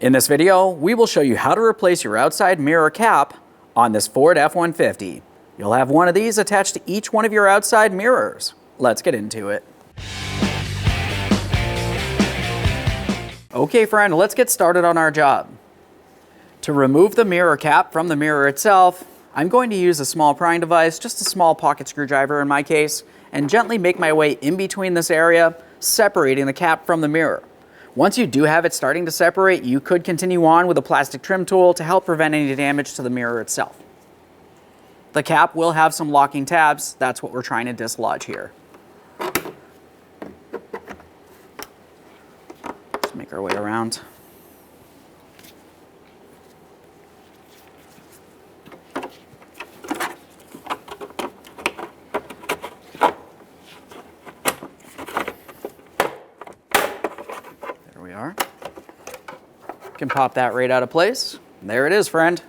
In this video, we will show you how to replace your outside mirror cap on this Ford F-150. You'll have one of these attached to each one of your outside mirrors. Let's get into it. Okay friend, let's get started on our job. To remove the mirror cap from the mirror itself, I'm going to use a small prying device, just a small pocket screwdriver in my case, and gently make my way in between this area, separating the cap from the mirror. Once you do have it starting to separate, you could continue on with a plastic trim tool to help prevent any damage to the mirror itself. The cap will have some locking tabs. That's what we're trying to dislodge here. Let's make our way around. There we are. Can pop that right out of place. There it is, friend.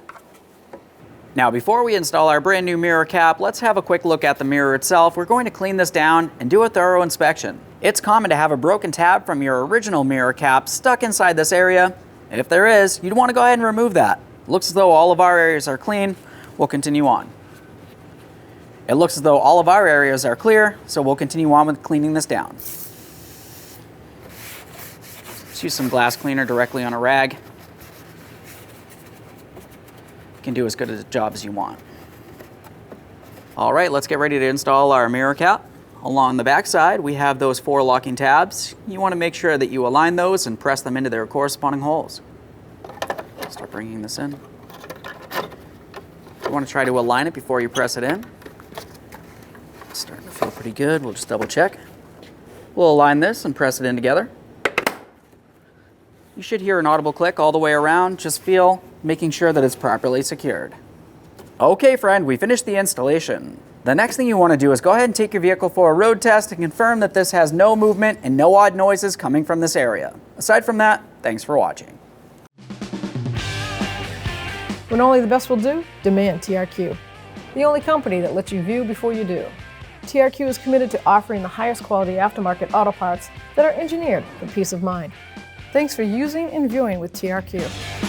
Now, before we install our brand new mirror cap, let's have a quick look at the mirror itself. We're going to clean this down and do a thorough inspection. It's common to have a broken tab from your original mirror cap stuck inside this area. If there is, you'd want to go ahead and remove that. Looks as though all of our areas are clean. We'll continue on. It looks as though all of our areas are clear, so we'll continue on with cleaning this down. Let's use some glass cleaner directly on a rag. Can do as good a job as you want. All right, let's get ready to install our mirror cap. Along the back side, we have those 4 locking tabs. You want to make sure that you align those and press them into their corresponding holes. Start bringing this in. You want to try to align it before you press it in. It's starting to feel pretty good. We'll just double check. We'll align this and press it in together. You should hear an audible click all the way around. Just feel, making sure that it's properly secured. Okay friend, we finished the installation. The next thing you want to do is go ahead and take your vehicle for a road test and confirm that this has no movement and no odd noises coming from this area. Aside from that, thanks for watching. When only the best will do, demand TRQ. The only company that lets you view before you do. TRQ is committed to offering the highest quality aftermarket auto parts that are engineered for peace of mind. Thanks for using and viewing with TRQ.